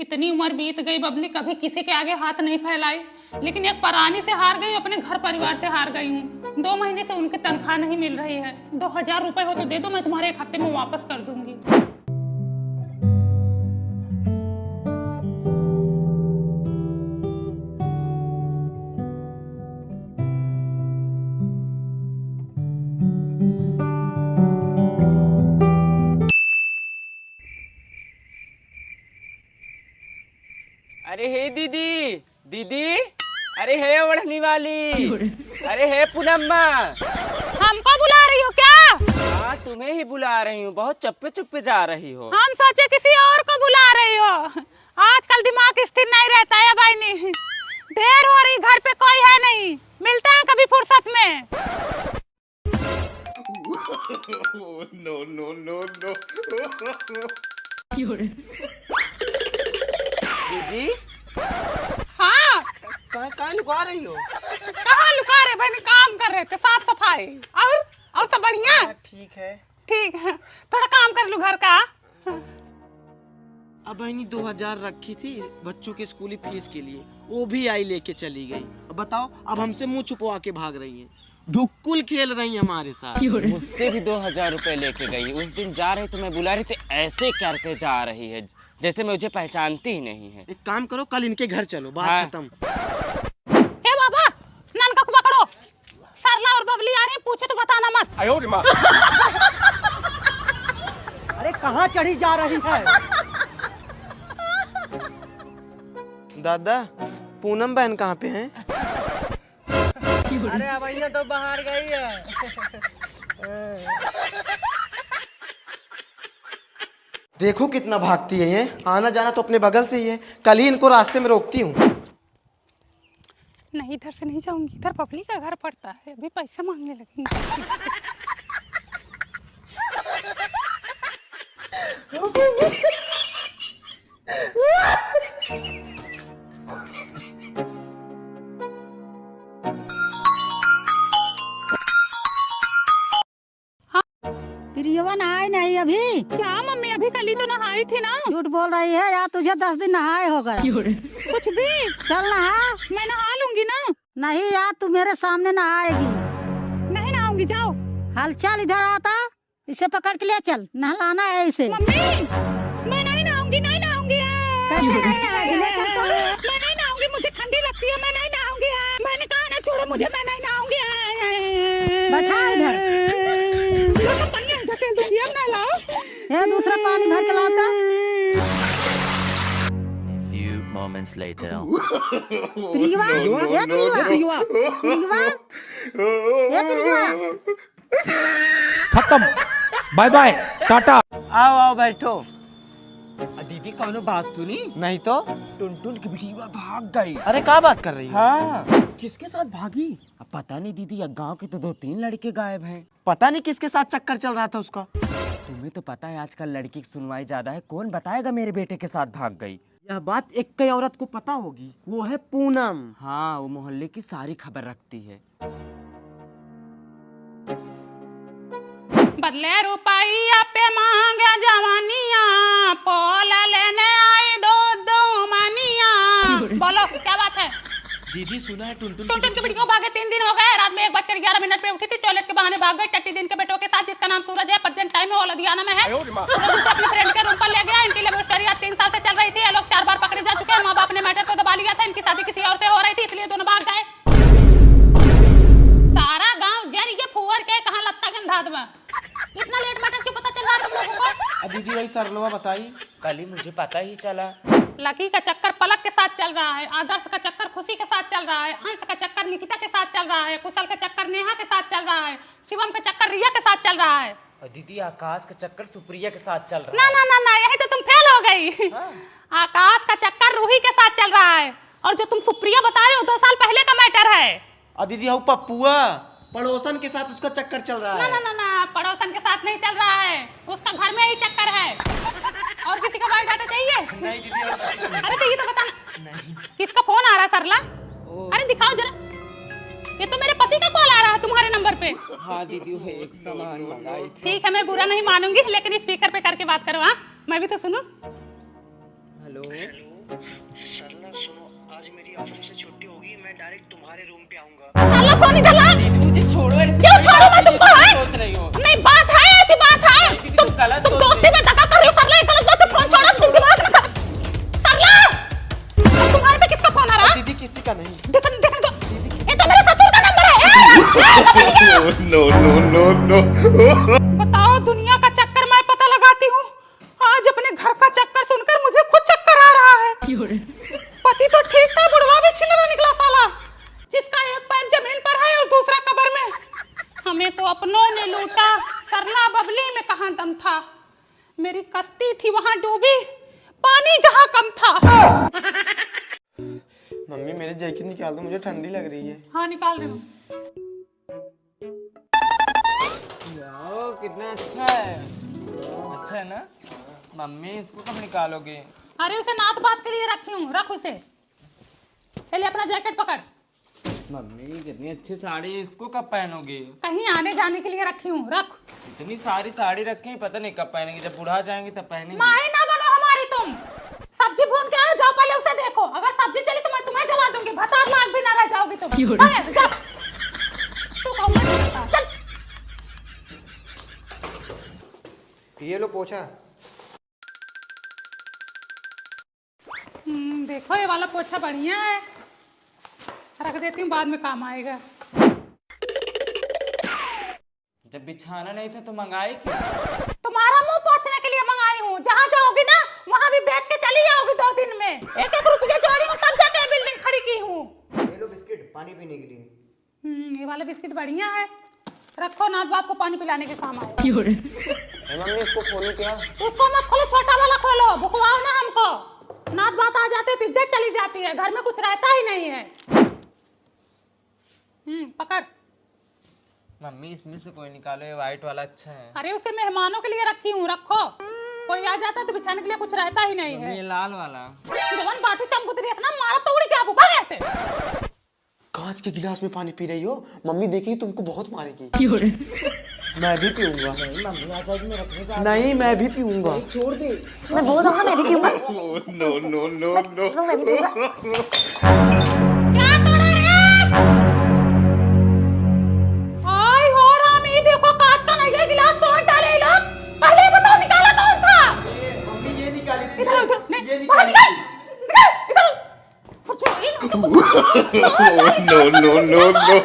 इतनी उम्र बीत गई बबली, कभी किसी के आगे हाथ नहीं फैलाई, लेकिन एक परानी से हार गई, अपने घर परिवार से हार गई हूँ। 2 महीने से उनकी तनख्वाह नहीं मिल रही है। 2000 रुपए हो तो दे दो, मैं तुम्हारे 1 हफ्ते में वापस कर दूंगी। अरे हे दीदी, दीदी, अरे हे ओढ़नी वाली, अरे हे पूनम्मा। हमको बुला रही हो क्या? हाँ तुम्हें ही बुला रही हूँ, बहुत चप्पे चुप्पे जा रही हो। हम सोचे किसी और को बुला रही हो। आजकल दिमाग स्थिर नहीं रहता है भाई। नहीं देर हो रही, घर पे कोई है नहीं, मिलते हैं कभी फुर्सत में। No, no, no, no. दीदी हाँ, कहाँ लुका रही हो? कहाँ लुका रहे भाई, काम कर रहे थे, साफ सफाई। और सब बढ़िया? ठीक है। ठीक है, थोड़ा काम कर लूं घर का। अब बहनी 2000 रखी थी बच्चों के स्कूली फीस के लिए, वो भी आई लेके चली गई। अब बताओ, अब हमसे मुंह छुपवा के भाग रही हैं, ढुक्कुल खेल रही हैं हमारे साथ। मुझसे भी 2000 रुपए लेके गई। उस दिन जा रही तो मैं बुला रही थी, ऐसे करके जा रही है जैसे मुझे पहचानती ही नहीं है। एक काम करो, कल इनके घर चलो, बात हाँ। खत्म। हे बाबा, नल का कुआं करो। सरला और बबली आ रही हैं, पूछे तो बताना मत। अरे कहाँ चढ़ी जा रही है? दादा, पूनम बहन कहाँ पे हैं? अरे अब ये तो बाहर गई है। देखो कितना भागती है ये, आना जाना तो अपने बगल से ही है। कल ही इनको रास्ते में रोकती हूँ। नहीं, इधर से नहीं जाऊंगी, इधर बबली का घर पड़ता है, अभी पैसे मांगने लगेंगे। प्रियवा नहाई नहीं अभी? क्या मम्मी, अभी कल ही तो नहाई थी ना। झूठ बोल रही है या तुझे 10 दिन नहाए हो गए? कुछ भी, चल नहा। मैं नहा लूंगी ना। नहीं यार, तू मेरे सामने नहाएगी। नहीं नहाऊंगी, जाओ। हल चल इधर आता, इसे पकड़ के ले चल, नहलाना है इसे। मम्मी, मैं नहीं नहाऊंगी, नहीं नहाऊंगी। कैसे नहीं नहाएगी? ले चल तो। मैं नहीं नहाऊंगी, मुझे ठंडी लगती है, मैं नहीं नहाऊंगी। मैंने कहा ना, छोड़ो मुझे, मैं नहीं नहाऊंगी। बैठा इधर। ये दूसरा पानी भर के लाता। Few moments later. प्रियवा, ये प्रियवा, प्रियवा, ये प्रियवा। खत्म, बाय बाय, टाटा। आओ आओ बैठो। दीदी कौनो बात सुनी? नहीं तो। टुनटुन की बिटिया भाग गई। अरे क्या बात कर रही है? हाँ, किसके साथ भागी? अब पता नहीं दीदी, गांव के तो 2-3 लड़के गायब हैं। पता नहीं किसके साथ चक्कर चल रहा था उसका। तुम्हें तो पता है आजकल लड़की की सुनवाई ज्यादा है, कौन बताएगा मेरे बेटे के साथ भाग गई। यह बात एक कई औरत को पता होगी, वो है पूनम। हाँ, वो मोहल्ले की सारी खबर रखती है। बदले रुपया पे मांगे जवानिया, पोल लेने आई दो मनिया। बोलो क्या बात है? दीदी सुना है टुनटुन की बेटी को भागे 3 दिन हो गए। रात में 1:11 पे उठी थी, टॉयलेट के बहाने भाग गई। टट्टी दिन के बेटों के साथ, जिसका नाम सूरज है, प्रेजेंट टाइम में वो लुधियाना में है। सूरज उसे अपनी फ्रेंड के रूम पर ले गया। इनकी लव स्टोरी 3 साल से चल रही थी। ये लोग 4 बार पकड़े जा चुके हैं। माँ बाप ने मैटर को दबा लिया था। इनकी शादी किसी और से हो रही थी, इसलिए दोनों भाग गए। सारा गाँव जर ये फुवर के कहाँ लत्ता गंधाद में। इतना लेट मैटर क्यों पता चल रहा तुम लोगों को? दीदी वही सरलवा बताई। कल ही मुझे पता ही चला। लकी का चक्कर पलक के साथ चल रहा है, आदर्श का चक्कर खुशी के साथ चल रहा है, अंश का चक्कर निकिता के साथ चल रहा है, कुशल का चक्कर नेहा के साथ चल रहा है, शिवम का चक्कर रिया के साथ चल रहा है। और दीदी आकाश का चक्कर सुप्रिया के साथ चल रहा ना है। ना ना ना, यही तो तुम फेल हो गई। हाँ। आकाश का चक्कर रूही के साथ चल रहा है, और जो तुम सुप्रिया बता रहे हो 2 साल पहले का मैटर है। और दीदी हूँ पप्पुआ, पड़ोसन के साथ उसका चक्कर चल रहा ना है। ना ना ना, पड़ोसन के साथ नहीं चल रहा है, उसका घर में ही चक्कर है। और किसी का बायोडाटा चाहिए? नहीं दीदी अरे चाहिए तो बताना। नहीं। किसका फोन आ रहा है सरला? अरे दिखाओ जरा। ये तो मेरे पति का कॉल आ रहा है तुम्हारे नंबर पे। हाँ दीदी, वो एक सामान मंगाई थी। ठीक है, मैं बुरा नहीं मानूंगी, लेकिन स्पीकर पे करके बात करो। हाँ, मैं भी तो सुनूं। हेलो। सरला सुनो, आज मेरी ऑफिस से छुट्टी होगी, मैं डायरेक्ट तुम्हारे रूम पे आऊंगा। साला फोन इधर ला। मुझे छोड़ो। क्यों छोड़ो मैं तुमको? सोच रही हो? नहीं बात है, ऐसी बात है। तुम दोस्ती में धक्का कर रही हो सरला, गलत बात है। फोन छोड़ो, तुम दिमाग में सरला। तुम्हारे पे किसका फोन आ रहा है? दीदी किसी का नहीं। देखो देखो, ये तो मेरे ससुर का नंबर है। No, no, no, no. बताओ, दुनिया का चक्कर मैं पता लगाती हूँ, आज अपने घर का चक्कर सुनकर मुझे खुद चक्कर आ रहा है। पति तो ठीक था, बुढ़वा भी छिलरा निकला साला, जिसका एक पैर जमीन पर है और दूसरा कब्र में। हमें तो अपनों ने लूटा, सरला बबली में कहाँ दम था। मेरी कश्ती थी वहां डूबी, पानी जहां कम था। मम्मी मेरे जैकेट निकाल दो, मुझे ठंडी लग रही है। हाँ निकाल रही हूँ। वाओ, कितना अच्छा है। अच्छा है ना? मम्मी इसको कब निकालोगे? अरे उसे नात बात के लिए रखी हूँ, रख उसे। पहले अपना जैकेट पकड़। मम्मी कितनी अच्छी साड़ी है, इसको कब पहनोगे? कहीं आने जाने के लिए रखी हूँ, रख। इतनी सारी साड़ी रखी है, पता नहीं कब पहनेंगे, जब बुढ़ा जाएंगे तब पहनेंगे। माए ना बनो हमारी तुम। सब्जी भून के आओ, जाओ पहले उसे देखो। अगर सब्जी चली तो मैं तुम्हें जला दूंगी, भतार लाख भी ना रह जाओगी तुम। जा तू कहूँगा नहीं करता, चल। ये लो पोछा। देखो ये वाला पोछा बढ़िया है, रख देती हूँ, बाद में काम आएगा। जब बिछाना नहीं था तो मंगाए क्यों? तुम्हारा मुंह पोछने के लिए मंगाई हूँ। जहाँ जाओगी ना वहाँ भी बेच के चली जाओगी 2 दिन में। 1-1 रुपया जोड़ी हूँ, तब जाके बिल्डिंग खड़ी की हूँ। ये लो बिस्किट, पानी पीने के लिए। ये वाला बिस्किट बढ़िया है, रखो, नाथ बात को पानी पिलाने के काम आएगा। मम्मी इसको खोलो क्या? उसको मत खोलो, छोटा वाला खोलो, भुकवाओ ना हमको। नाथ बात आ जाते तो इज्जत चली जाती है, घर में कुछ रहता ही नहीं है। पकड़। मम्मी इसमें से कोई निकालो, ये व्हाइट वाला अच्छा है। अरे उसे मेहमानों के लिए रखी हूँ, रखो। कोई आ जाता तो बिछाने के लिए कुछ रहता ही नहीं है। ये लाल वाला जवन बाटू चमकुतरी है ना, मारा तो उड़ी जाबू, भाग ऐसे। कांच के गिलास में पानी पी रही हो, मम्मी देखेगी तुमको बहुत मारेगी। मैं भी पीऊंगा। मम्मी आ जाएगी, मैं रखने जा। नहीं मैं भी पीऊंगा। छोड़ दे। मैं बोल रहा हूँ मैं भी पीऊंगा। No, no, no, no. मैं भी पीऊंगा। क्या तोड़ा रे? आय हो राम, ये देखो कांच का नहीं है, गिलास तोड़ डाले लोग। पहले बताओ निकाला कौन था? मम्मी ये निकाली थी। इधर इधर नहीं, ये बाहर निकाली निकाल, निकाल, इधर। No, no, no, no.